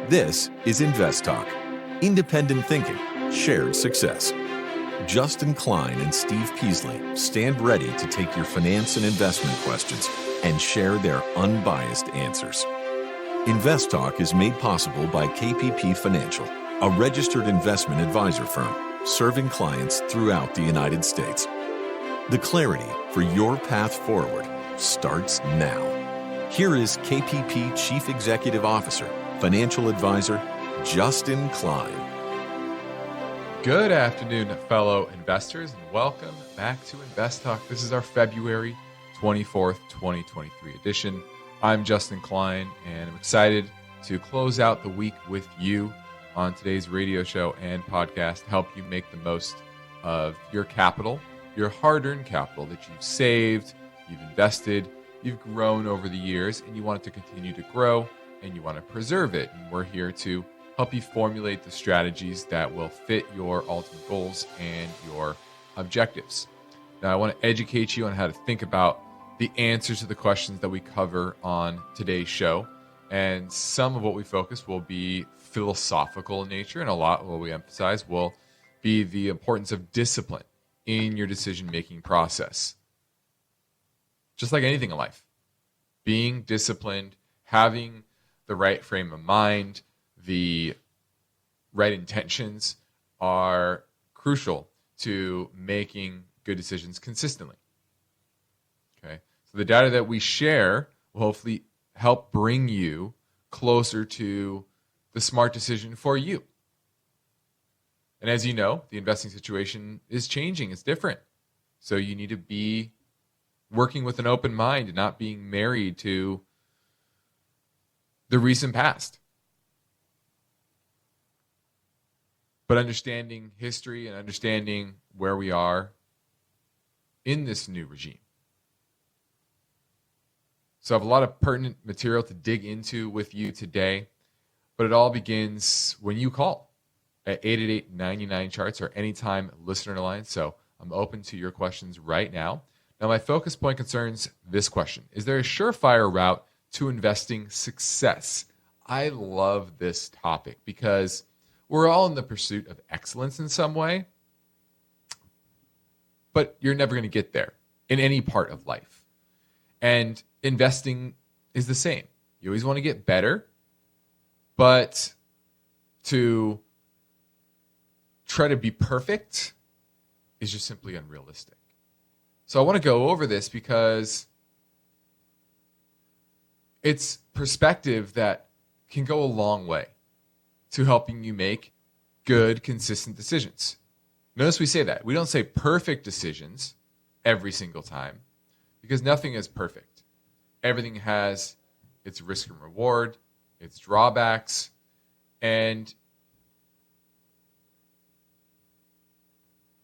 This is InvestTalk, independent thinking, shared success. Justin Klein and Steve Peasley stand ready to take your finance and investment questions and share their unbiased answers. InvestTalk is made possible by KPP Financial, a registered investment advisor firm serving clients throughout the United States. The clarity for your path forward starts now. Here is KPP Chief Executive Officer, Financial Advisor, Justin Klein. Good afternoon, fellow investors, and welcome back to InvestTalk. This is our February 24th, 2023 edition. I'm Justin Klein, and I'm excited to close out the week with you on today's radio show and podcast to help you make the most of your capital, your hard-earned capital that you've saved, you've invested, you've grown over the years, and you want it to continue to grow, and you want to preserve it. And we're here to help you formulate the strategies that will fit your ultimate goals and your objectives. Now, I want to educate you on how to think about the answers to the questions that we cover on today's show. And some of what we focus will be philosophical in nature, and a lot of what we emphasize will be the importance of discipline in your decision-making process. Just like anything in life, being disciplined, having the right frame of mind, the right intentions are crucial to making good decisions consistently. Okay, so the data that we share will hopefully help bring you closer to the smart decision for you. And as you know, the investing situation is changing. It's different. So you need to be working with an open mind and not being married to the recent past. But understanding history and understanding where we are in this new regime. So I have a lot of pertinent material to dig into with you today, but it all begins when you call at 888-99-CHARTS or anytime listener line. So I'm open to your questions right now. Now, my focus point concerns this question. Is there a surefire route to investing success? I love this topic because we're all in the pursuit of excellence in some way, but you're never going to get there in any part of life. And investing is the same. You always want to get better, but to try to be perfect is just simply unrealistic. So I want to go over this because it's perspective that can go a long way to helping you make good, consistent decisions. Notice we say that. We don't say perfect decisions every single time because nothing is perfect. Everything has its risk and reward, its drawbacks, and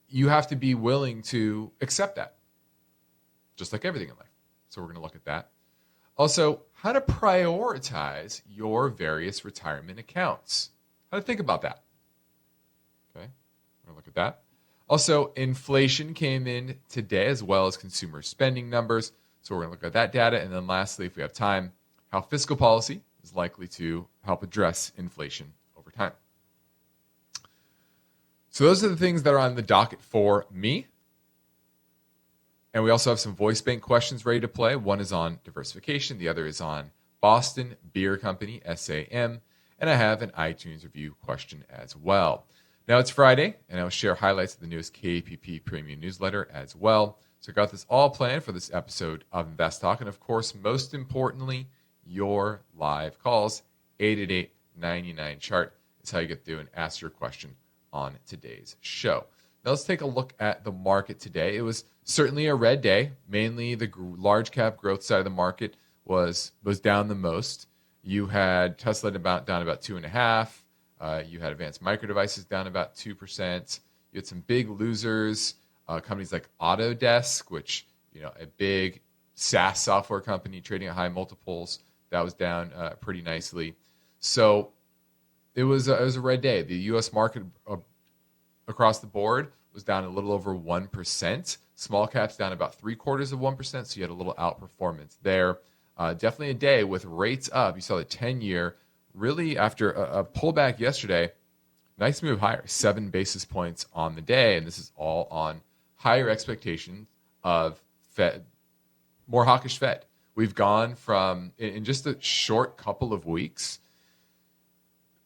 you have to be willing to accept that, just like everything in life. So we're going to look at that. Also, how to prioritize your various retirement accounts. How to think about that. Okay, we're going to look at that. Also, inflation came in today as well as consumer spending numbers. So we're going to look at that data. And then lastly, if we have time, how fiscal policy is likely to help address inflation over time. So those are the things that are on the docket for me. And we also have some voice bank questions ready to play. One is on diversification. The other is on Boston Beer Company, SAM. And I have an iTunes review question as well. Now it's Friday, and I'll share highlights of the newest KPP Premium newsletter as well. So I got this all planned for this episode of InvestTalk. And of course, most importantly, your live calls. 888-99-CHART is how you get through and ask your question on today's show. Now let's take a look at the market today. It was certainly a red day. Mainly the large cap growth side of the market was down the most. You had Tesla down about 2.5%. You had Advanced Micro Devices down about 2%. You had some big losers, companies like Autodesk, which a big SaaS software company trading at high multiples, that was down pretty nicely. So it was a red day. The U.S. market across the board was down a little over 1%. Small caps down about 0.75%, so you had a little outperformance there. Definitely a day with rates up. You saw the 10-year really after a pullback yesterday, nice move higher, 7 basis points on the day. And this is all on higher expectations of Fed, more hawkish Fed. We've gone from, in just a short couple of weeks,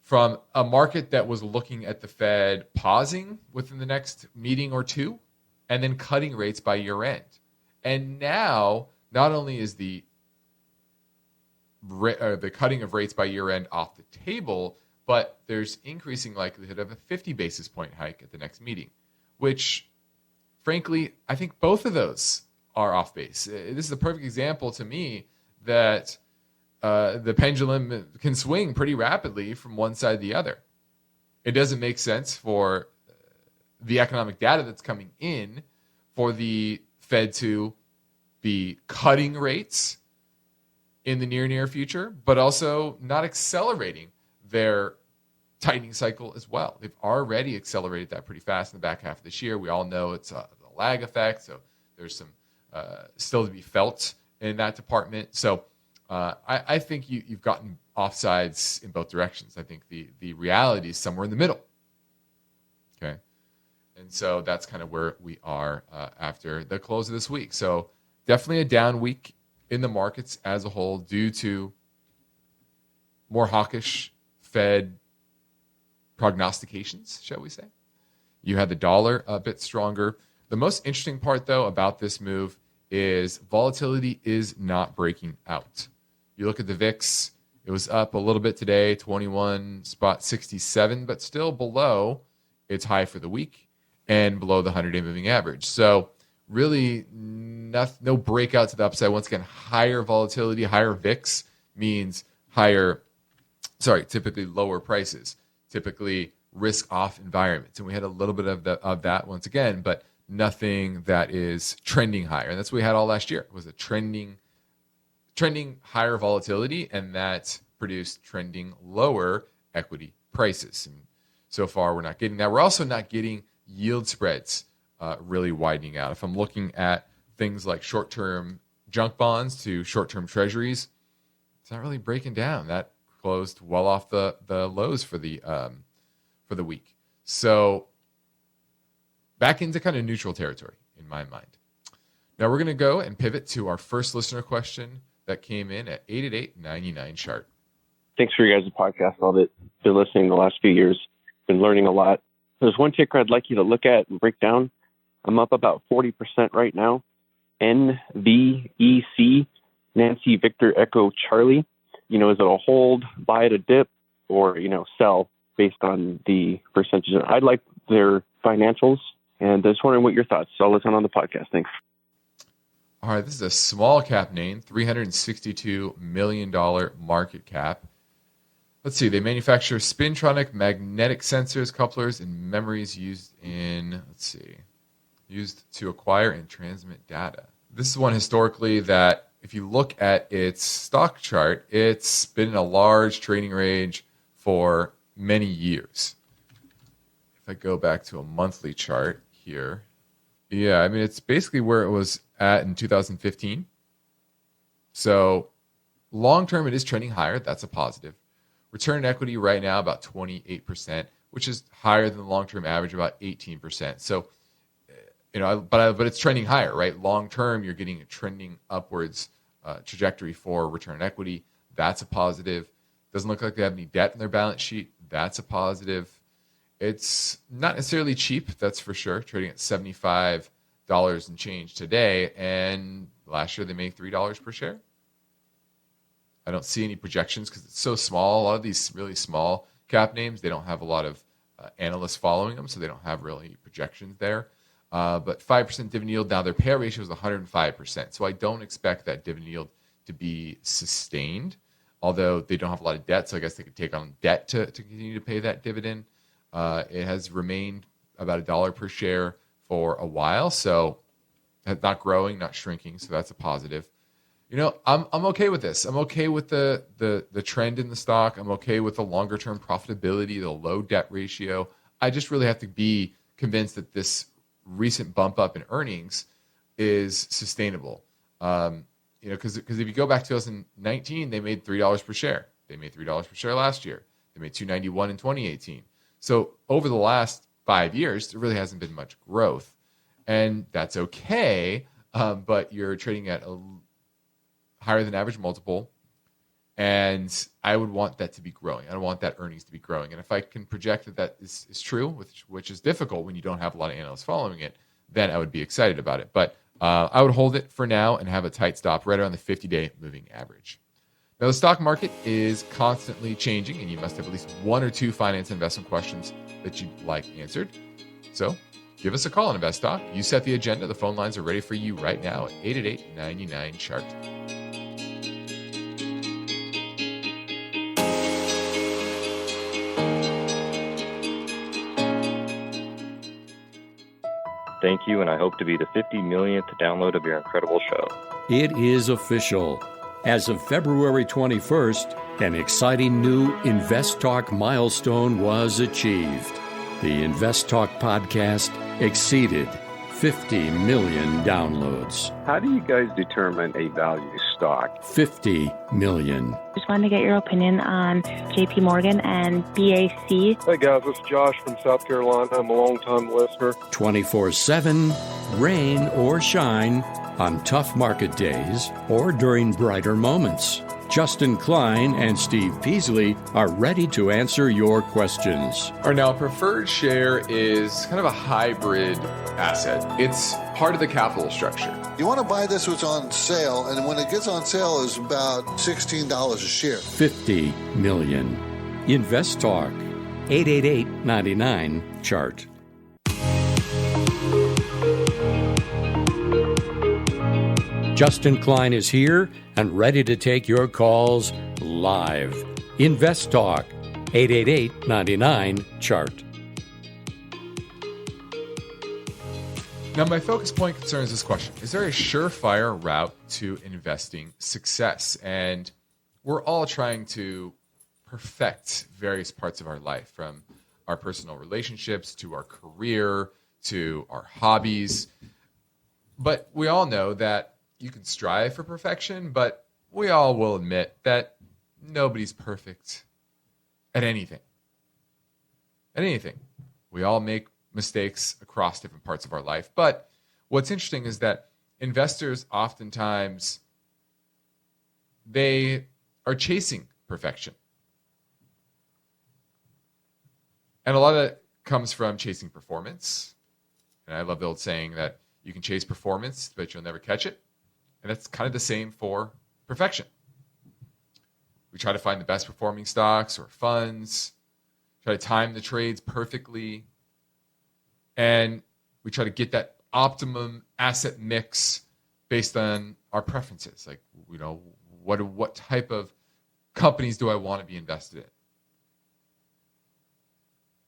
from a market that was looking at the Fed pausing within the next meeting or two and then cutting rates by year end. And now, not only is the cutting of rates by year end off the table, but there's increasing likelihood of a 50 basis point hike at the next meeting, which, frankly, I think both of those are off base. This is a perfect example to me that the pendulum can swing pretty rapidly from one side to the other. It doesn't make sense for the economic data that's coming in for the Fed to be cutting rates in the near future, but also not accelerating their tightening cycle as well. They've already accelerated that pretty fast in the back half of this year. We all know it's a lag effect, so there's some still to be felt in that department. So I think you've gotten offsides in both directions. I think the reality is somewhere in the middle. Okay, and so that's kind of where we are after the close of this week. So definitely a down week in the markets as a whole due to more hawkish Fed prognostications, shall we say. You had the dollar a bit stronger. The most interesting part, though, about this move is volatility is not breaking out. You look at the VIX, it was up a little bit today, 21.67, but still below its high for the week and below the 100-day moving average. So really no breakout to the upside. Once again, higher volatility, higher VIX means typically lower prices, typically risk-off environments. And we had a little bit of that once again, but nothing that is trending higher. And that's what we had all last year. It was a trending higher volatility, and that produced trending lower equity prices. And so far, we're not getting that. We're also not getting yield spreads really widening out. If I'm looking at things like short-term junk bonds to short-term treasuries, it's not really breaking down. That closed well off the lows for the week. So back into kind of neutral territory in my mind. Now we're going to go and pivot to our first listener question that came in at 888-99-CHART. Thanks for your guys' podcast. I've been listening the last few years, been learning a lot. There's one ticker I'd like you to look at and break down. I'm up about 40% right now. NVEC, Nancy Victor Echo Charlie. Is it a hold, buy at a dip, or, sell based on the percentage? I'd like their financials, and I was wondering what your thoughts. So I'll listen on the podcast. Thanks. All right, this is a small cap name, $362 million market cap. Let's see, they manufacture spintronic magnetic sensors, couplers, and memories used to acquire and transmit data. This is one historically that, if you look at its stock chart, it's been in a large trading range for many years. If I go back to a monthly chart here, it's basically where it was at in 2015. So long term, it is trending higher. That's a positive. Return on equity right now about 28%, which is higher than the long-term average, about 18%. So, but it's trending higher, right? Long term, you're getting a trending upwards trajectory for return on equity. That's a positive. Doesn't look like they have any debt in their balance sheet. That's a positive. It's not necessarily cheap, that's for sure. Trading at $75 and change today, and last year they made $3 per share. I don't see any projections because it's so small. A lot of these really small cap names, they don't have a lot of analysts following them, so they don't have really projections there. But 5% dividend yield. Now their payout ratio is 105%, so I don't expect that dividend yield to be sustained, although they don't have a lot of debt, so I guess they could take on debt to continue to pay that dividend. It has remained about $1 per share for a while, so not growing, not shrinking, so that's a positive. I'm okay with this. I'm okay with the trend in the stock. I'm okay with the longer term profitability, the low debt ratio. I just really have to be convinced that this recent bump up in earnings is sustainable. Because if you go back to 2019, they made $3 per share. They made $3 per share last year. They made $2.91 in 2018. So over the last 5 years, there really hasn't been much growth. And that's okay, but you're trading at a higher than average multiple. And I would want that to be growing. I don't want that earnings to be growing. And if I can project that that is true, which is difficult when you don't have a lot of analysts following it, then I would be excited about it. But I would hold it for now and have a tight stop right around the 50-day moving average. Now, the stock market is constantly changing, and you must have at least one or two finance investment questions that you'd like answered. So give us a call on InvestTalk. You set the agenda. The phone lines are ready for you right now at 888-99-CHART. Thank you, and I hope to be the 50 millionth download of your incredible show. It is official. As of February 21st, an exciting new InvestTalk milestone was achieved. The InvestTalk podcast exceeded 50 million downloads. How do you guys determine a value stock? 50 million. Just wanted to get your opinion on JP Morgan and BAC. Hey guys, it's Josh from South Carolina. I'm a long-time listener. 24/7, rain or shine, on tough market days or during brighter moments. Justin Klein and Steve Peasley are ready to answer your questions. All right, now, a preferred share is kind of a hybrid asset. It's part of the capital structure. You want to buy this when it's on sale, and when it gets on sale, it's about $16 a share. 50 million. InvestTalk. 888-99-CHART. Justin Klein is here and ready to take your calls live. InvestTalk. 888-99-CHART. Now, my focus point concerns this question. Is there a surefire route to investing success? And we're all trying to perfect various parts of our life, from our personal relationships to our career to our hobbies. But we all know that you can strive for perfection, but we all will admit that nobody's perfect at anything. At anything. We all make mistakes across different parts of our life. But what's interesting is that investors oftentimes, they are chasing perfection. And a lot of it comes from chasing performance. And I love the old saying that you can chase performance, but you'll never catch it. And that's kind of the same for perfection. We try to find the best performing stocks or funds, try to time the trades perfectly, and we try to get that optimum asset mix based on our preferences. Like, you know, what type of companies do I want to be invested in?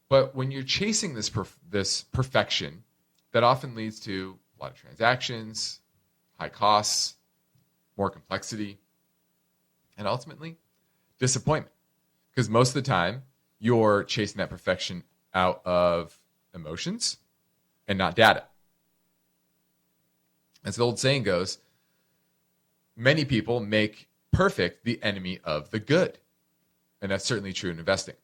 But when you're chasing this perfection, that often leads to a lot of transactions, high costs, more complexity, and ultimately disappointment. Because most of the time, you're chasing that perfection out of emotions and not data. As the old saying goes, many people make perfect the enemy of the good. And that's certainly true in investing.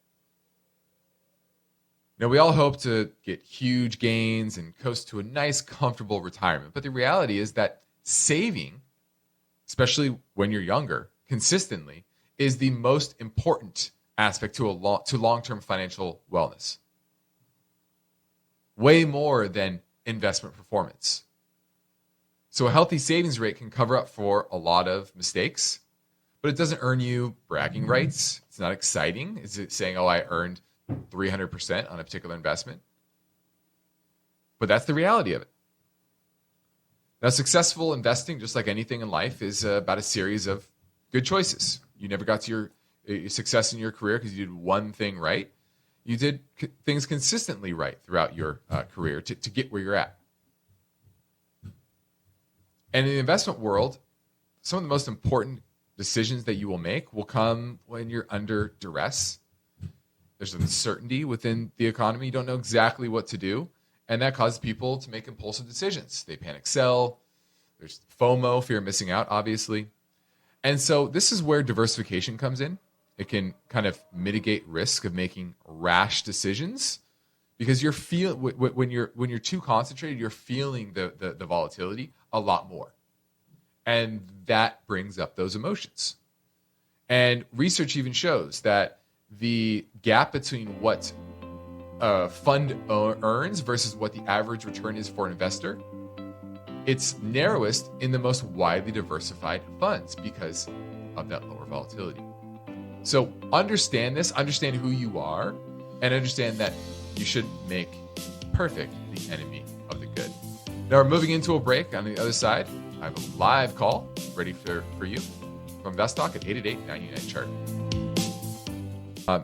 Now, we all hope to get huge gains and coast to a nice, comfortable retirement. But the reality is that saving, especially when you're younger, consistently, is the most important aspect to long-term financial wellness. Way more than investment performance. So a healthy savings rate can cover up for a lot of mistakes, but it doesn't earn you bragging rights. It's not exciting. Is it saying, oh, I earned 300% on a particular investment? But that's the reality of it. Now, successful investing, just like anything in life, is about a series of good choices. You never got to your success in your career because you did one thing right. You did things consistently right throughout your career to get where you're at. And in the investment world, some of the most important decisions that you will make will come when you're under duress. There's uncertainty within the economy. You don't know exactly what to do. And that causes people to make impulsive decisions. They panic sell. There's FOMO, fear of missing out, obviously. And so this is where diversification comes in. It can kind of mitigate risk of making rash decisions because when you're too concentrated, you're feeling the volatility a lot more. And that brings up those emotions. And research even shows that the gap between what a fund earns versus what the average return is for an investor, it's narrowest in the most widely diversified funds because of that lower volatility. So understand this, understand who you are, and understand that you shouldn't make perfect the enemy of the good. Now we're moving into a break. On the other side, I have a live call ready for you from InvestTalk at 888-99-CHART.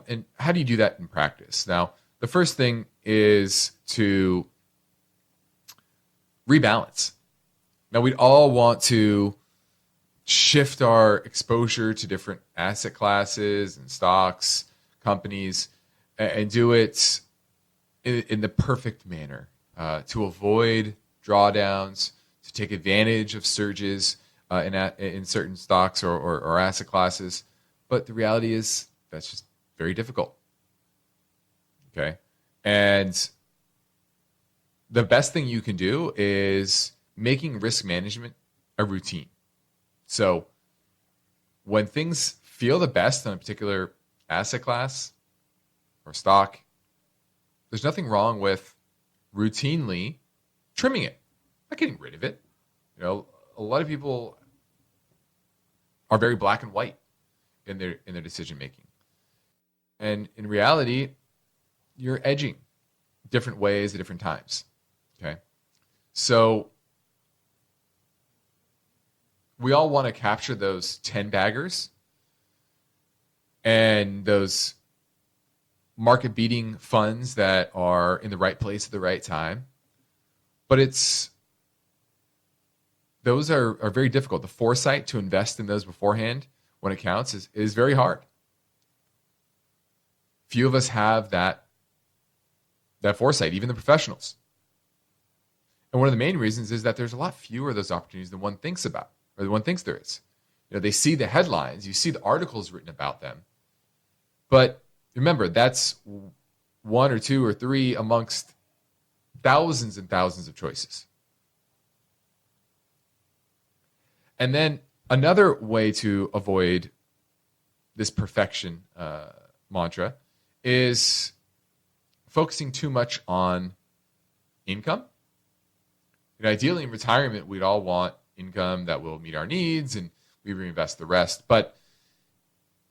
And how do you do that in practice? Now, the first thing is to rebalance. Now, we'd all want to shift our exposure to different asset classes and stocks, companies, and do it in the perfect manner to avoid drawdowns, to take advantage of surges in certain stocks or asset classes. But the reality is that's just very difficult. Okay. And the best thing you can do is making risk management a routine. So when things feel the best on a particular asset class or stock, there's nothing wrong with routinely trimming it, not getting rid of it. You know, a lot of people are very black and white in their decision making. And in reality, you're edging different ways at different times. Okay. So we all want to capture those 10 baggers and those market beating funds that are in the right place at the right time. But those are very difficult. The foresight to invest in those beforehand when it counts is very hard. Few of us have that foresight, even the professionals. And one of the main reasons is that there's a lot fewer of those opportunities than one thinks about, or than one thinks there is. You know, they see the headlines, you see the articles written about them. But remember, that's one or two or three amongst thousands and thousands of choices. And then another way to avoid this perfection mantra is focusing too much on income. You know, ideally in retirement, we'd all want income that will meet our needs and we reinvest the rest. But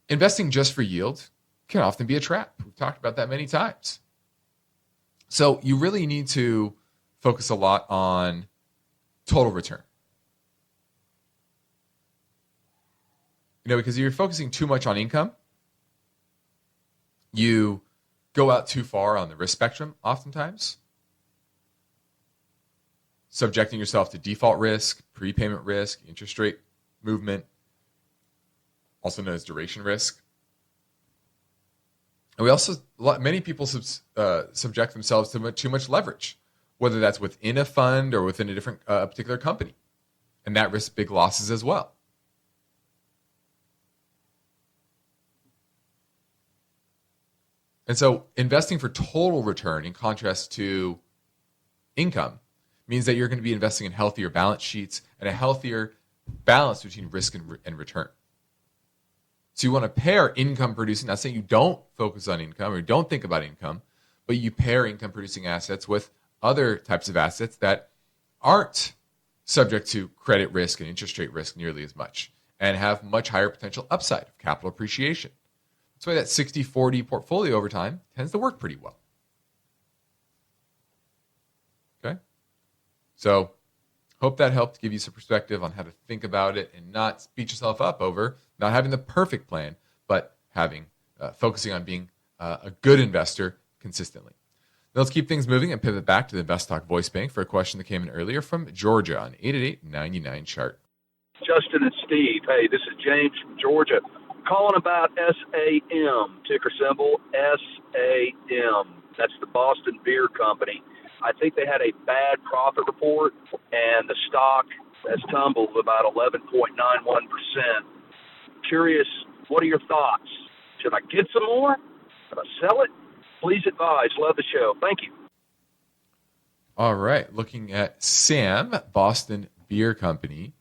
investing just for yield can often be a trap. We've talked about that many times. So you really need to focus a lot on total return. You know, because if you're focusing too much on income, you go out too far on the risk spectrum oftentimes, subjecting yourself to default risk, prepayment risk, interest rate movement, also known as duration risk. And many people subject themselves to too much leverage, whether that's within a fund or within a different particular company, and that risks big losses as well. And so investing for total return in contrast to income means that you're going to be investing in healthier balance sheets and a healthier balance between risk and return. So you want to pair income producing, not saying you don't focus on income or don't think about income, but you pair income producing assets with other types of assets that aren't subject to credit risk and interest rate risk nearly as much and have much higher potential upside of capital appreciation. That's why that 60-40 portfolio over time tends to work pretty well. Okay? So hope that helped give you some perspective on how to think about it and not beat yourself up over not having the perfect plan, but focusing on being a good investor consistently. Now let's keep things moving and pivot back to the InvestTalk voice bank for a question that came in earlier from Georgia on 888-99-CHART. Justin and Steve, hey, this is James from Georgia. Calling about SAM, ticker symbol SAM. That's the Boston Beer Company. I think they had a bad profit report, and the stock has tumbled about 11.91%. Curious, what are your thoughts? Should I get some more? Should I sell it? Please advise. Love the show. Thank you. All right. Looking at Sam, Boston Beer Company.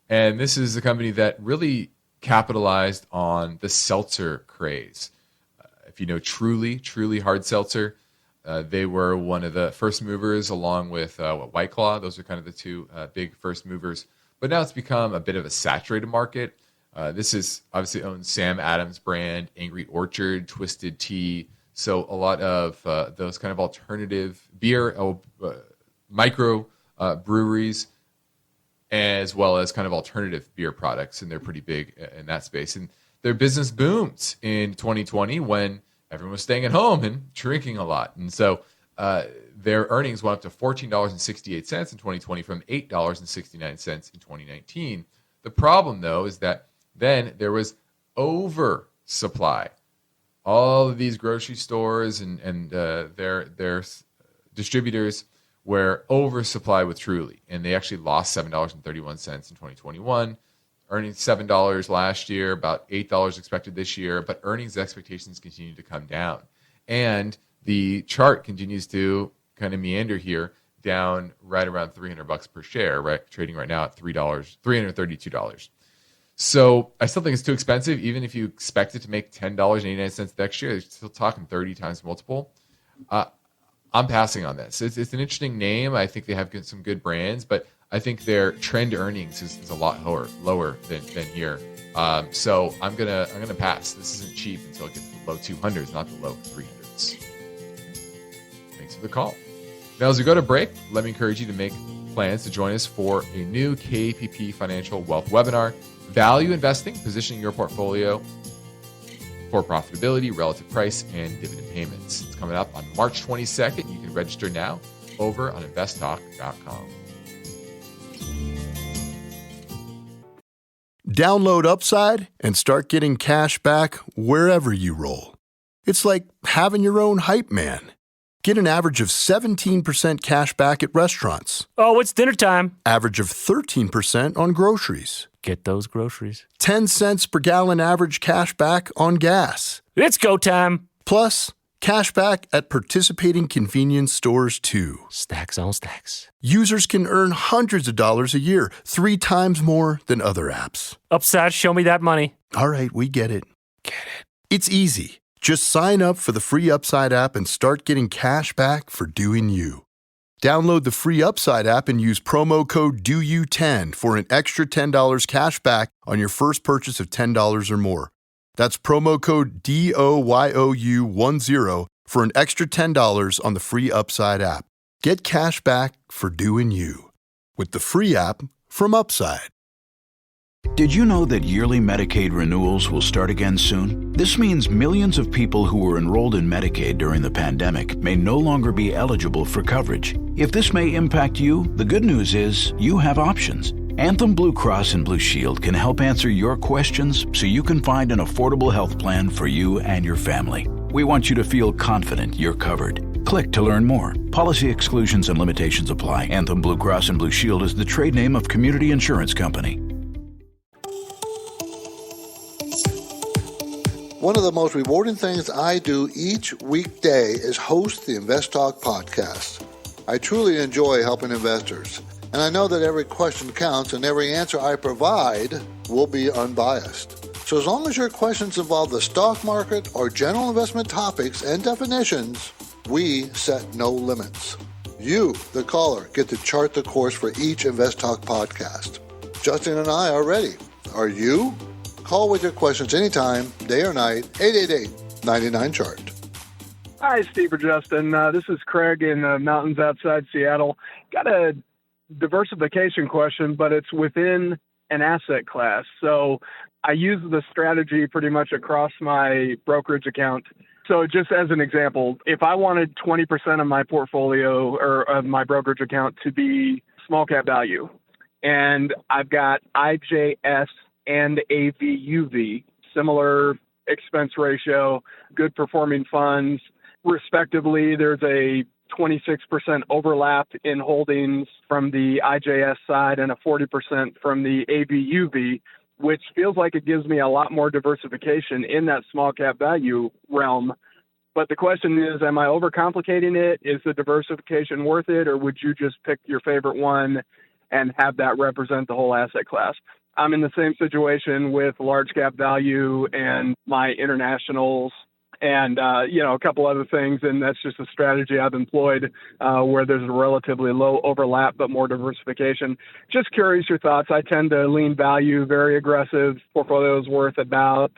And this is a company that really capitalized on the seltzer craze. If you know Truly Hard Seltzer, they were one of the first movers along with White Claw. Those are kind of the two big first movers. But now it's become a bit of a saturated market. This is obviously owns Sam Adams brand, Angry Orchard, Twisted Tea. So a lot of those kind of alternative beer, micro breweries, as well as kind of alternative beer products. And they're pretty big in that space. And their business boomed in 2020 when everyone was staying at home and drinking a lot. And so their earnings went up to $14.68 in 2020 from $8.69 in 2019. The problem, though, is that then there was oversupply. All of these grocery stores and their distributors were oversupplied with Truly, and they actually lost $7.31 in 2021. Earnings $7 last year, about $8 expected this year, but earnings expectations continue to come down. And the chart continues to kind of meander here, down right around $300 per share, right? Trading right now at $332. So I still think it's too expensive. Even if you expect it to make $10.89 next year, you're still talking 30 times multiple. I'm passing on this. It's an interesting name. I think they have some good brands, but I think their trend earnings is a lot lower than here. So I'm gonna pass. This isn't cheap until it gets to the low 200s, not the low 300s. Thanks for the call. Now, as we go to break, let me encourage you to make plans to join us for a new KPP Financial Wealth webinar, Value Investing, Positioning Your Portfolio for Profitability, Relative Price, and Dividend Payments. It's coming up on March 22nd. You can register now over on InvestTalk.com. Download Upside and start getting cash back wherever you roll. It's like having your own hype man. Get an average of 17% cash back at restaurants. Oh, it's dinner time. Average of 13% on groceries. Get those groceries. 10 cents per gallon average cash back on gas. It's go time. Plus, cash back at participating convenience stores too. Stacks on stacks. Users can earn hundreds of dollars a year, 3 times more than other apps. Upside, show me that money. All right, we get it. It's easy. Just sign up for the free Upside app and start getting cash back for doing you. Download the free Upside app and use promo code DOYOU10 for an extra $10 cash back on your first purchase of $10 or more. That's promo code DOYOU10 for an extra $10 on the free Upside app. Get cash back for doing you with the free app from Upside. Did you know that yearly Medicaid renewals will start again soon? This means millions of people who were enrolled in Medicaid during the pandemic may no longer be eligible for coverage. If this may impact you, the good news is you have options. Anthem Blue Cross and Blue Shield can help answer your questions so you can find an affordable health plan for you and your family. We want you to feel confident you're covered. Click to learn more. Policy exclusions and limitations apply. Anthem Blue Cross and Blue Shield is the trade name of Community Insurance Company. One of the most rewarding things I do each weekday is host the InvestTalk podcast. I truly enjoy helping investors, and I know that every question counts and every answer I provide will be unbiased. So as long as your questions involve the stock market or general investment topics and definitions, we set no limits. You, the caller, get to chart the course for each InvestTalk podcast. Justin and I are ready. Are you? Call with your questions anytime, day or night, 888-99-CHART. Hi, Steve or Justin. This is Craig in the mountains outside Seattle. Got a diversification question, but it's within an asset class. So I use the strategy pretty much across my brokerage account. So just as an example, if I wanted 20% of my portfolio or of my brokerage account to be small cap value, and I've got IJS and AVUV, similar expense ratio, good performing funds, respectively. There's a 26% overlap in holdings from the IJS side and a 40% from the AVUV. which feels like it gives me a lot more diversification in that small cap value realm. But the question is, am I overcomplicating it? Is the diversification worth it? Or would you just pick your favorite one and have that represent the whole asset class? I'm in the same situation with large cap value and my internationals and, a couple other things. And that's just a strategy I've employed where there's a relatively low overlap, but more diversification. Just curious your thoughts. I tend to lean value, very aggressive. Portfolio's worth about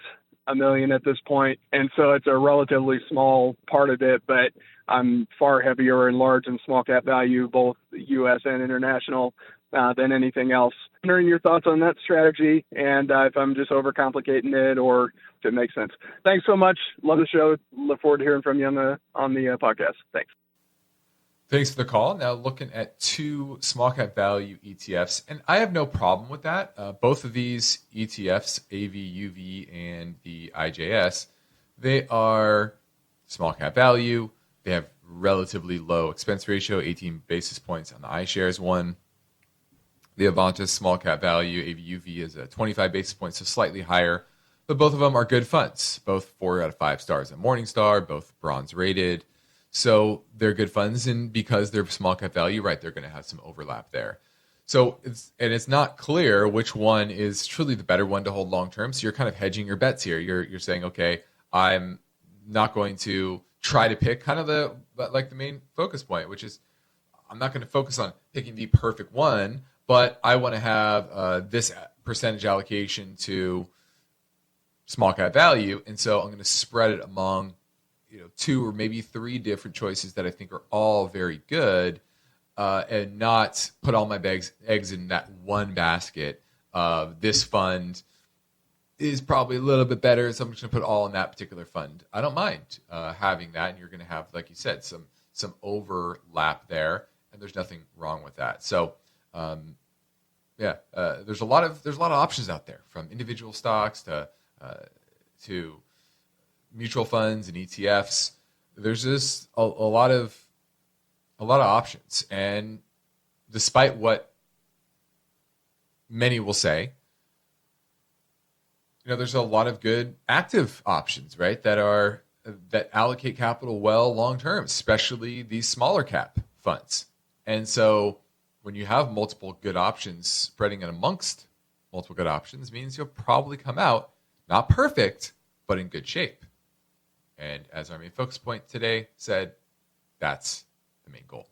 $1 million at this point. And so it's a relatively small part of it, but I'm far heavier in large and small cap value, both U.S. and international, than anything else. Wondering your thoughts on that strategy and if I'm just overcomplicating it or if it makes sense. Thanks so much. Love the show. Look forward to hearing from you on the podcast. Thanks. Thanks for the call. Now looking at 2 small cap value ETFs, and I have no problem with that. Both of these ETFs, AVUV and the IJS, they are small cap value. They have relatively low expense ratio, 18 basis points on the iShares one. The Avantis small cap value, AVUV, is a 25 basis points, so slightly higher. But both of them are good funds, both 4 out of 5 stars at Morningstar, both bronze rated. So they're good funds, and because they're small cap value, right, they're going to have some overlap there. So it's not clear which one is truly the better one to hold long term. So you're kind of hedging your bets here. You're saying, okay, I'm not going to try to pick kind of the main focus point, which is I'm not going to focus on picking the perfect one, but I want to have this percentage allocation to small cap value, and so I'm going to spread it among 2 or maybe 3 different choices that I think are all very good, and not put all my eggs in that one basket of this fund is probably a little bit better, so I'm just going to put all in that particular fund. I don't mind having that, and you're going to have, like you said, some overlap there, and there's nothing wrong with that. So, there's a lot of options out there, from individual stocks to mutual funds and ETFs. There's just a lot of options, and despite what many will say, there's a lot of good active options, right? That allocate capital well long term, especially these smaller cap funds. And so when you have multiple good options, spreading it amongst multiple good options means you'll probably come out not perfect, but in good shape. And as our main focus point today said, that's the main goal.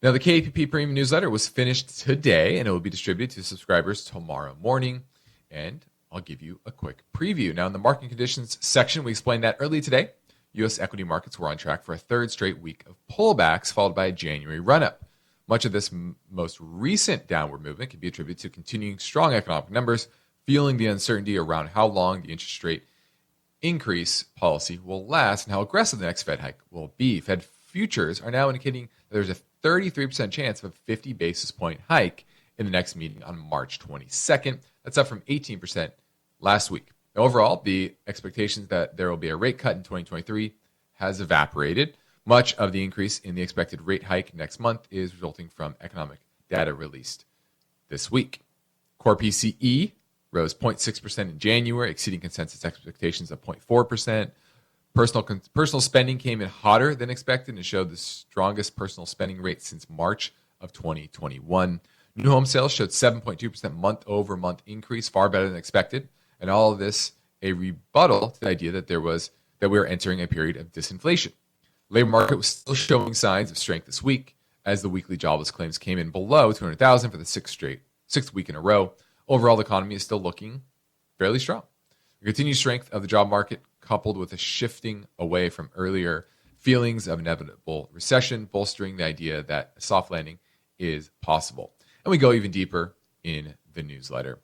Now, the KAPP Premium Newsletter was finished today, and it will be distributed to subscribers tomorrow morning. And I'll give you a quick preview. Now, in the market conditions section, we explained that early today, U.S. equity markets were on track for a 3rd straight week of pullbacks, followed by a January run-up. Much of this most recent downward movement can be attributed to continuing strong economic numbers, fueling the uncertainty around how long the interest rate increase policy will last and how aggressive the next Fed hike will be. Fed futures are now indicating that there's a 33% chance of a 50 basis point hike in the next meeting on March 22nd. That's up from 18% last week. Overall, the expectations that there will be a rate cut in 2023 has evaporated. Much of the increase in the expected rate hike next month is resulting from economic data released this week. Core PCE rose 0.6% in January, exceeding consensus expectations of 0.4%. Personal spending came in hotter than expected and showed the strongest personal spending rate since March of 2021. New home sales showed 7.2% month-over-month increase, far better than expected. And all of this a rebuttal to the idea that we were entering a period of disinflation. Labor market was still showing signs of strength this week, as the weekly jobless claims came in below 200,000 for the sixth week in a row. Overall, the economy is still looking fairly strong. The continued strength of the job market, coupled with a shifting away from earlier feelings of inevitable recession, bolstering the idea that a soft landing is possible. And we go even deeper in the newsletter.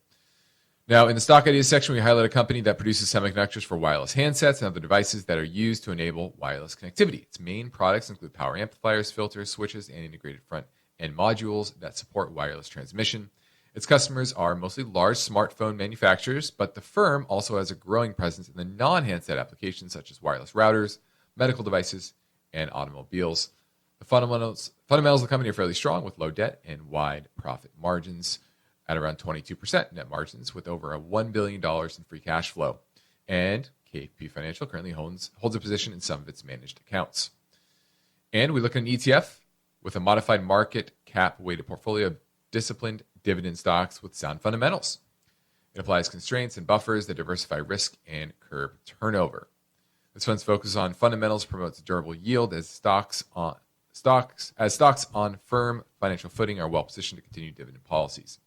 Now, in the stock ideas section, we highlight a company that produces semiconductors for wireless handsets and other devices that are used to enable wireless connectivity. Its main products include power amplifiers, filters, switches, and integrated front-end modules that support wireless transmission. Its customers are mostly large smartphone manufacturers, but the firm also has a growing presence in the non-handset applications such as wireless routers, medical devices, and automobiles. The fundamentals of the company are fairly strong with low debt and wide profit margins. at around 22% net margins with over $1 billion in free cash flow. And KP Financial currently holds a position in some of its managed accounts. And we look at an ETF with a modified market cap weighted portfolio of disciplined dividend stocks with sound fundamentals. It applies constraints and buffers that diversify risk and curb turnover. This fund's focus on fundamentals promotes durable yield as stocks on firm financial footing are well positioned to continue dividend policies.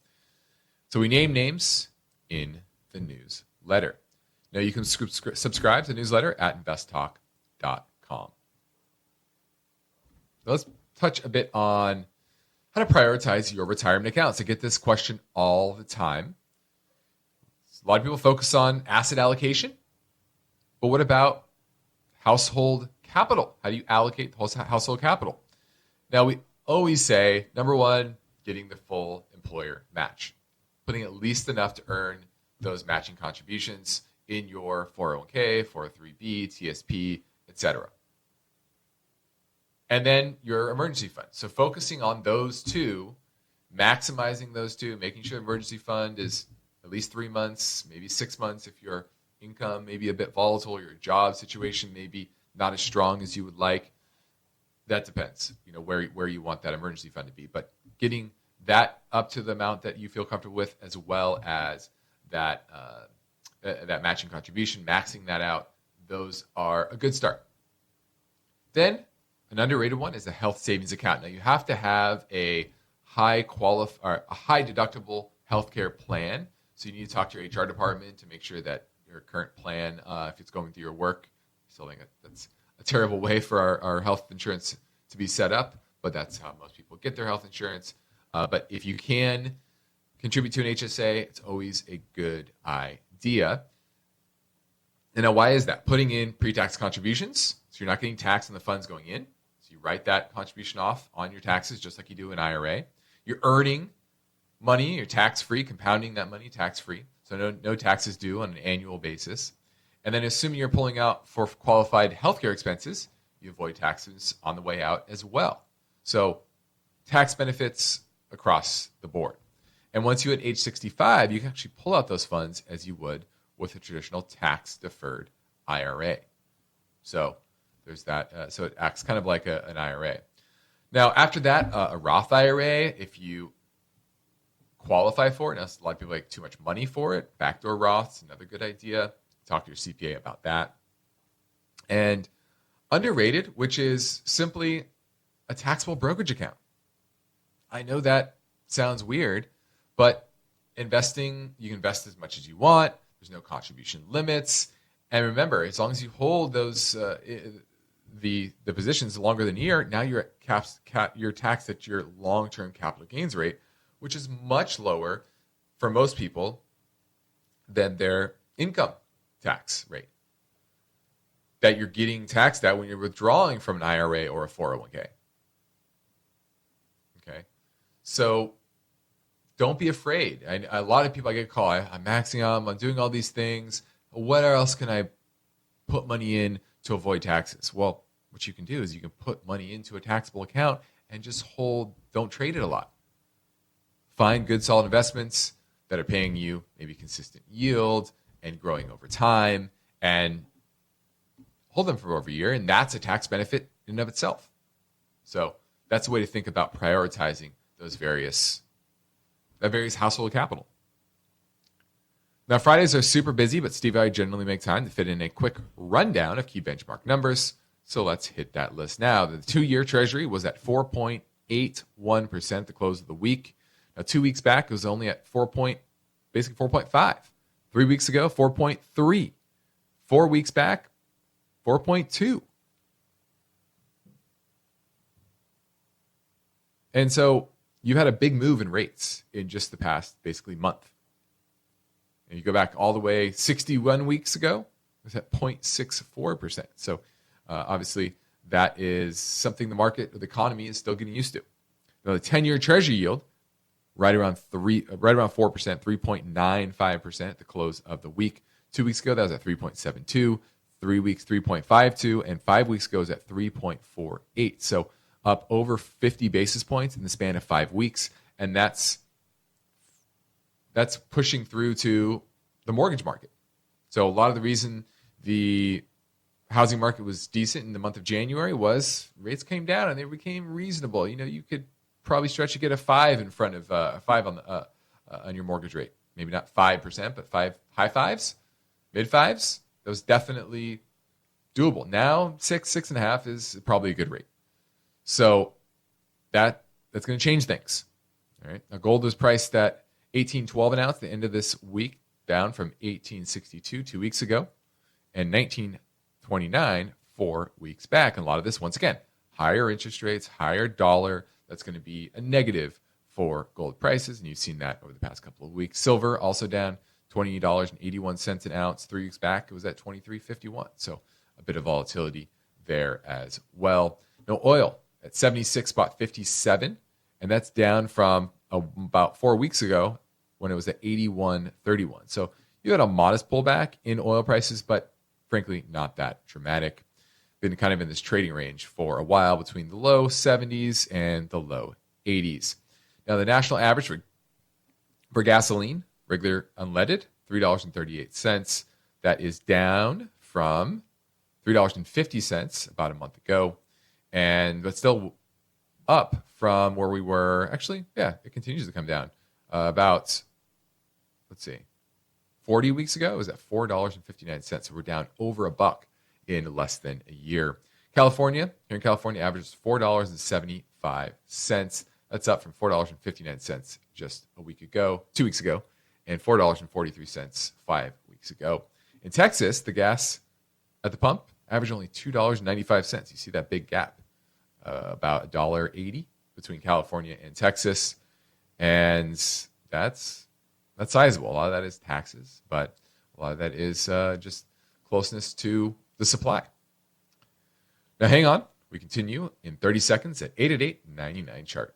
So we name names in the newsletter. Now you can subscribe to the newsletter at investtalk.com. So let's touch a bit on how to prioritize your retirement accounts. I get this question all the time. A lot of people focus on asset allocation, but what about household capital? How do you allocate the household capital? Now, we always say, number one, getting the full employer match, putting at least enough to earn those matching contributions in your 401k, 403b, TSP, etc. And then your emergency fund. So focusing on those two, maximizing those two, making sure the emergency fund is at least 3 months, maybe 6 months if your income may be a bit volatile, your job situation may be not as strong as you would like. That depends, where you want that emergency fund to be. But getting that up to the amount that you feel comfortable with, as well as that matching contribution, maxing that out, those are a good start. Then an underrated one is a health savings account. Now you have to have a high deductible healthcare plan. So you need to talk to your HR department to make sure that your current plan, if it's going through your work, that's a terrible way for our health insurance to be set up, but that's how most people get their health insurance. But if you can contribute to an HSA, it's always a good idea. And now, why is that? Putting in pre-tax contributions, so you're not getting taxed on the funds going in. So you write that contribution off on your taxes, just like you do an IRA. You're earning money, you're tax-free, compounding that money tax-free. So no taxes due on an annual basis. And then assuming you're pulling out for qualified healthcare expenses, you avoid taxes on the way out as well. So tax benefits across the board. And once you hit age 65, you can actually pull out those funds as you would with a traditional tax-deferred IRA. So there's that. So it acts kind of like an IRA. Now, after that, a Roth IRA, if you qualify for it, now a lot of people like too much money for it. Backdoor Roth's another good idea. Talk to your CPA about that. And underrated, which is simply a taxable brokerage account. I know that sounds weird, but investing, you can invest as much as you want. There's no contribution limits. And remember, as long as you hold those the positions longer than a year, now you're you're taxed at your long-term capital gains rate, which is much lower for most people than their income tax rate that you're getting taxed at when you're withdrawing from an IRA or a 401k. Okay, so don't be afraid. A lot of people I get called, I'm maxing out, I'm doing all these things. What else can I put money in to avoid taxes? Well, what you can do is you can put money into a taxable account and just hold, don't trade it a lot. Find good, solid investments that are paying you maybe consistent yield and growing over time, and hold them for over a year, and that's a tax benefit in and of itself. So that's a way to think about prioritizing those various household capital. Now, Fridays are super busy, but Steve and I generally make time to fit in a quick rundown of key benchmark numbers. So let's hit that list now. The 2-year Treasury was at 4.81% at the close of the week. Now, 2 weeks back, it was only at 4.5. 3 weeks ago, 4.3. 4 weeks back, 4.2. And so you've had a big move in rates in just the past, basically, month. And you go back all the way 61 weeks ago, it was at 0.64%. So obviously, that is something the market or the economy is still getting used to. Now, the 10-year Treasury yield, right around 4%, 3.95% at the close of the week. 2 weeks ago, that was at 3.72. 3 weeks, 3.52, and 5 weeks ago is at 3.48. So up over 50 basis points in the span of 5 weeks, and that's that's pushing through to the mortgage market. So a lot of the reason the housing market was decent in the month of January was rates came down and they became reasonable. You could probably stretch to get a 5 in front of a 5 on your mortgage rate. Maybe not 5%, but high fives, mid fives. That was definitely doable. Now 6.5 is probably a good rate. So that's going to change things. All right. Now gold was priced at $18.12 an ounce at the end of this week, down from $18.62 2 weeks ago, and $19.29 4 weeks back. And a lot of this, once again, higher interest rates, higher dollar. That's going to be a negative for gold prices, and you've seen that over the past couple of weeks. Silver also down $20.81 an ounce. 3 weeks back, it was at $23.51. So a bit of volatility there as well. Now oil at 76.57, and that's down from about 4 weeks ago when it was at 81.31. So you had a modest pullback in oil prices, but frankly, not that dramatic. Been kind of in this trading range for a while between the low 70s and the low 80s. Now, the national average for gasoline, regular unleaded, $3.38. That is down from $3.50 about a month ago, but still up from where we were. Actually, yeah, it continues to come down. About, 40 weeks ago, it was at $4.59. So we're down over $1 in less than a year. Here in California, averages $4.75. That's up from $4.59 just 2 weeks ago, and $4.43 5 weeks ago. In Texas, the gas at the pump averaged only $2.95. You see that big gap, about $1.80 between California and Texas, and that's sizable. A lot of that is taxes, but a lot of that is just closeness to the supply. Now, hang on. We continue in 30 seconds at 888-99-CHART.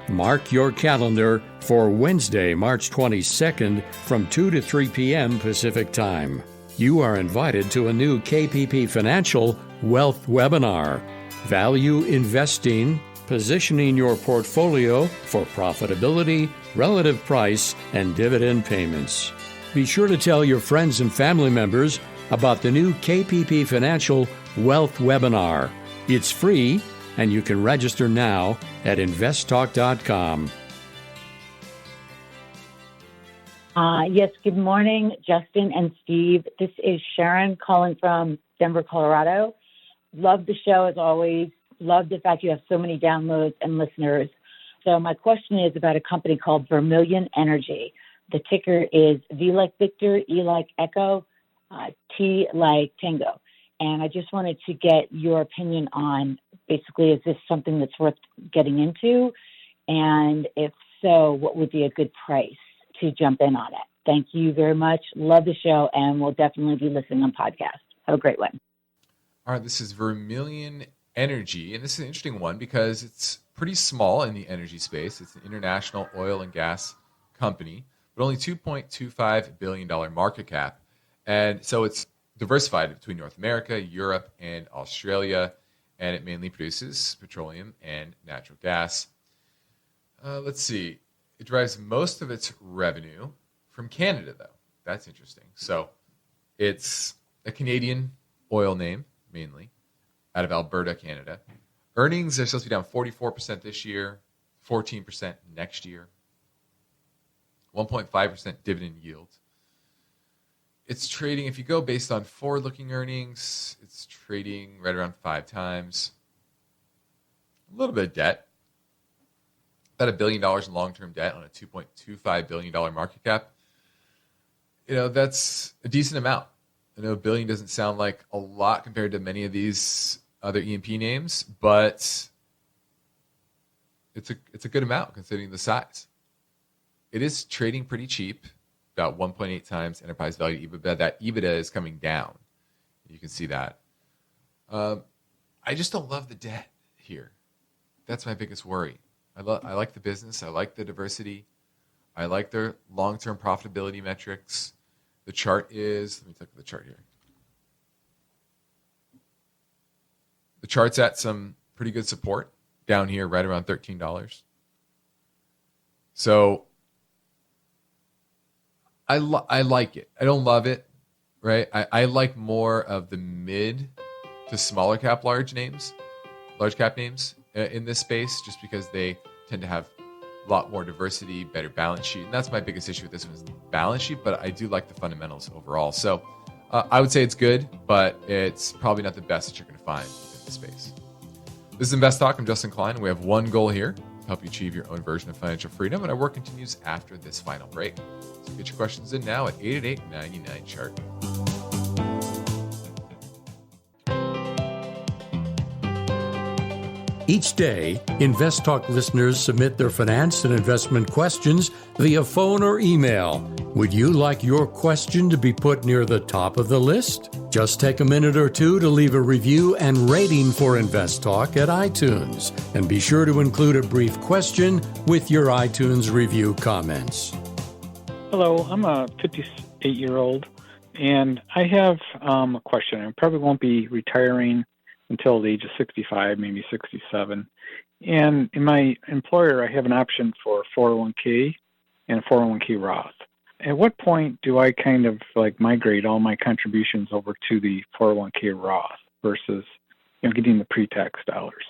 Mark your calendar for Wednesday, March 22nd from 2 to 3 p.m. Pacific Time. You are invited to a new KPP Financial Wealth Webinar. Value Investing, Positioning Your Portfolio for Profitability, Relative Price, and Dividend Payments. Be sure to tell your friends and family members about the new KPP Financial Wealth Webinar. It's free, and you can register now at InvestTalk.com. Yes, good morning, Justin and Steve. This is Sharon calling from Denver, Colorado. Love the show as always. Love the fact you have so many downloads and listeners. So my question is about a company called Vermilion Energy. The ticker is V like Victor, E like Echo, T like Tango. And I just wanted to get your opinion on, basically, is this something that's worth getting into? And if so, what would be a good price to jump in on it? Thank you very much. Love the show, and we'll definitely be listening on podcast. Have a great one. All right, this is Vermilion Energy, and this is an interesting one because it's pretty small in the energy space. It's an international oil and gas company, but only $2.25 billion market cap. And so it's diversified between North America, Europe, and Australia, and it mainly produces petroleum and natural gas. Let's see. It derives most of its revenue from Canada, though. That's interesting. So it's a Canadian oil name, mainly, out of Alberta, Canada. Earnings are supposed to be down 44% this year, 14% next year, 1.5% dividend yield. It's trading, if you go based on forward-looking earnings, it's trading right around 5 times. A little bit of debt. About $1 billion in long-term debt on a $2.25 billion market cap. That's a decent amount. I know $1 billion doesn't sound like a lot compared to many of these other E&P names, but it's a good amount considering the size. It is trading pretty cheap, about 1.8 times enterprise value EBITDA. That EBITDA is coming down. You can see that. I just don't love the debt here. That's my biggest worry. I like the business. I like the diversity. I like their long-term profitability metrics. The chart is, let me look at the chart here. The chart's at some pretty good support down here, right around $13. So I like it. I don't love it, right? I like more of the mid to smaller cap large cap names in this space, just because they tend to have a lot more diversity, better balance sheet. And that's my biggest issue with this one is the balance sheet, but I do like the fundamentals overall. So I would say it's good, but it's probably not the best that you're going to find in this space. This is InvestTalk. I'm Justin Klein. We have one goal here: help you achieve your own version of financial freedom. And our work continues after this final break. So get your questions in now at 888-99-CHART. Each day, InvestTalk listeners submit their finance and investment questions via phone or email. Would you like your question to be put near the top of the list? Just take a minute or two to leave a review and rating for InvestTalk at iTunes. And be sure to include a brief question with your iTunes review comments. Hello, I'm a 58-year-old, and I have a question. I probably won't be retiring until the age of 65, maybe 67. And in my employer, I have an option for 401k and a 401k Roth. At what point do I kind of migrate all my contributions over to the 401k Roth versus getting the pre-tax dollars?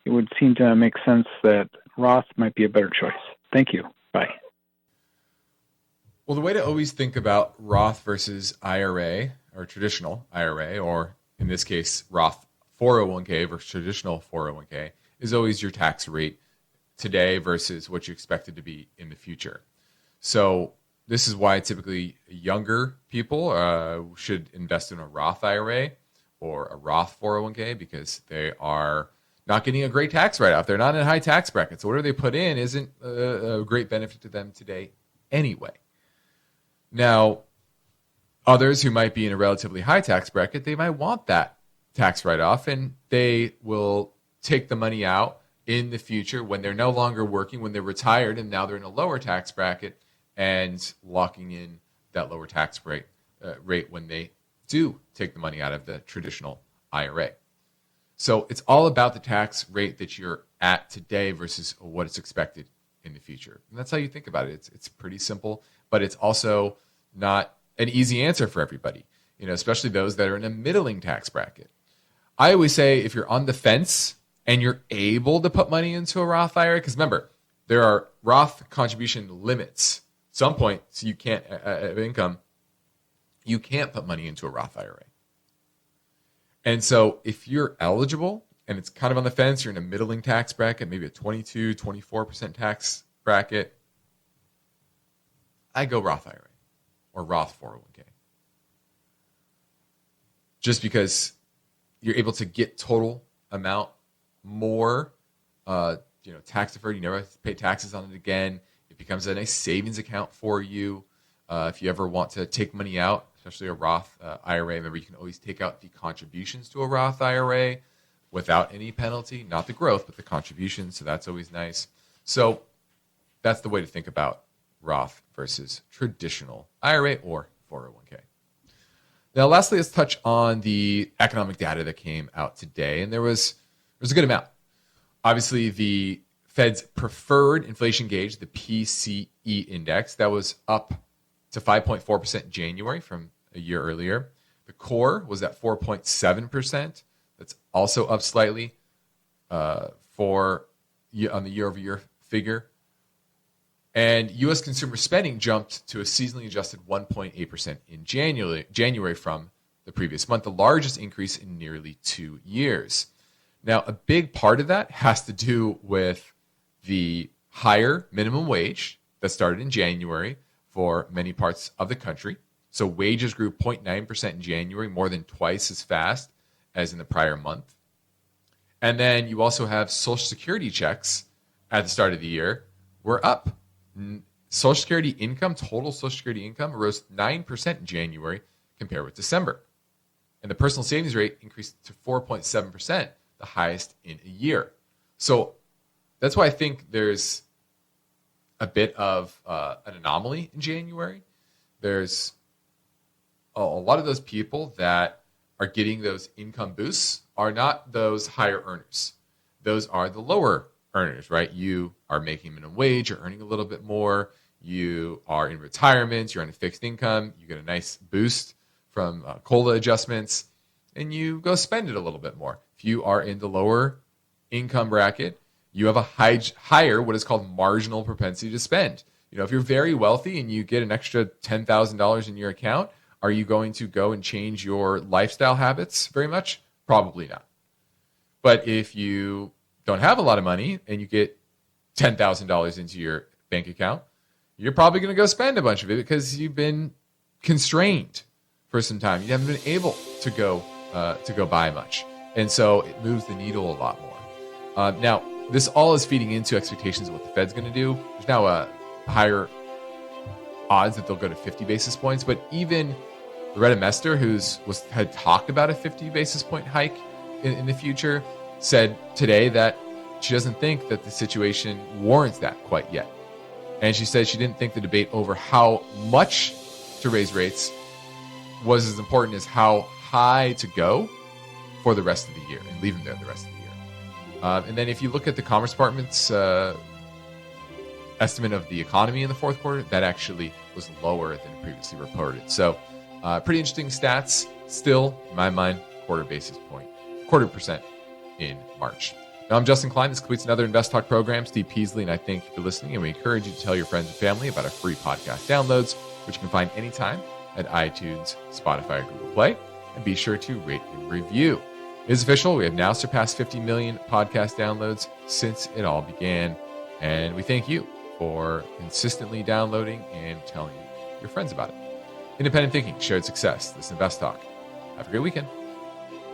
It would seem to make sense that Roth might be a better choice. Thank you. Bye. Well, the way to always think about Roth versus IRA, or traditional IRA, or in this case, Roth 401k versus traditional 401k, is always your tax rate today versus what you expect it to be in the future. So this is why typically younger people should invest in a Roth IRA or a Roth 401k, because they are not getting a great tax write-off. They're not in a high tax bracket. So whatever they put in isn't a great benefit to them today anyway. Now, others who might be in a relatively high tax bracket, they might want that tax write-off, and they will take the money out in the future when they're no longer working, when they're retired, and now they're in a lower tax bracket, and locking in that lower tax rate when they do take the money out of the traditional IRA. So it's all about the tax rate that you're at today versus what is expected in the future. And that's how you think about it. It's pretty simple, but it's also not an easy answer for everybody, especially those that are in a middling tax bracket. I always say if you're on the fence and you're able to put money into a Roth IRA, because remember, there are Roth contribution limits. At some point, so you can't income, you can't put money into a Roth IRA. And so if you're eligible and it's kind of on the fence, you're in a middling tax bracket, maybe a 22, 24% tax bracket, I go Roth IRA or Roth 401k. Just because you're able to get total amount more, tax deferred. You never have to pay taxes on it again. It becomes a nice savings account for you. If you ever want to take money out, especially a Roth IRA, remember you can always take out the contributions to a Roth IRA without any penalty, not the growth, but the contributions. So that's always nice. So that's the way to think about Roth versus traditional IRA or 401k. Now, lastly, let's touch on the economic data that came out today. And there was a good amount. Obviously, the Fed's preferred inflation gauge, the PCE index, that was up to 5.4% in January from a year earlier. The core was at 4.7%. That's also up slightly on the year-over-year figure. And U.S. consumer spending jumped to a seasonally adjusted 1.8% in January from the previous month, the largest increase in nearly 2 years. Now, a big part of that has to do with the higher minimum wage that started in January for many parts of the country. So wages grew 0.9% in January, more than twice as fast as in the prior month. And then you also have Social Security checks at the start of the year were up. Social Security income, total Social Security income, rose 9% in January compared with December. And the personal savings rate increased to 4.7%, the highest in a year. So that's why I think there's a bit of an anomaly in January. There's a lot of those people that are getting those income boosts are not those higher earners. Those are the lower earners, right? You are making minimum wage, you're earning a little bit more, you are in retirement, you're on a fixed income, you get a nice boost from COLA adjustments, and you go spend it a little bit more. If you are in the lower income bracket, you have a higher what is called marginal propensity to spend. If you're very wealthy and you get an extra $10,000 in your account, are you going to go and change your lifestyle habits very much? Probably not. But if you don't have a lot of money and you get $10,000 into your bank account, you're probably going to go spend a bunch of it because you've been constrained for some time. You haven't been able to go buy much. And so it moves the needle a lot more. Now, this all is feeding into expectations of what the Fed's going to do. There's now a higher odds that they'll go to 50 basis points. But even Loretta Mester, who had talked about a 50 basis point hike in the future, said today that she doesn't think that the situation warrants that quite yet. And she said she didn't think the debate over how much to raise rates was as important as how high to go for the rest of the year and leave them there the rest of the year. And then if you look at the Commerce Department's estimate of the economy in the fourth quarter, that actually was lower than previously reported. So pretty interesting stats. Still, in my mind, quarter percent in March. Now, I'm Justin Klein. This completes another InvestTalk program. Steve Peasley and I thank you for listening, and we encourage you to tell your friends and family about our free podcast downloads, which you can find anytime at iTunes, Spotify, or Google Play. And be sure to rate and review. It is official. We have now surpassed 50 million podcast downloads since it all began. And we thank you for consistently downloading and telling your friends about it. Independent thinking, shared success. This is InvestTalk. Have a great weekend.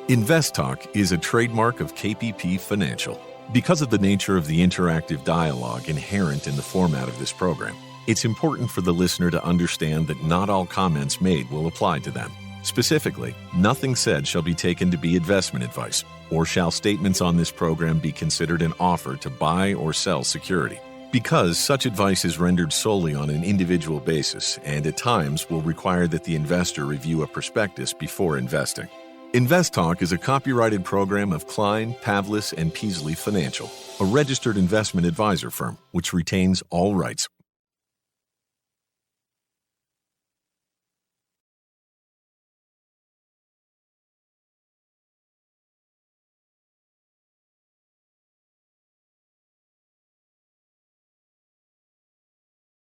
InvestTalk is a trademark of KPP Financial. Because of the nature of the interactive dialogue inherent in the format of this program, it's important for the listener to understand that not all comments made will apply to them. Specifically, nothing said shall be taken to be investment advice, or shall statements on this program be considered an offer to buy or sell security. Because such advice is rendered solely on an individual basis and at times will require that the investor review a prospectus before investing. InvestTalk is a copyrighted program of Klein, Pavlis, and Peasley Financial, a registered investment advisor firm which retains all rights.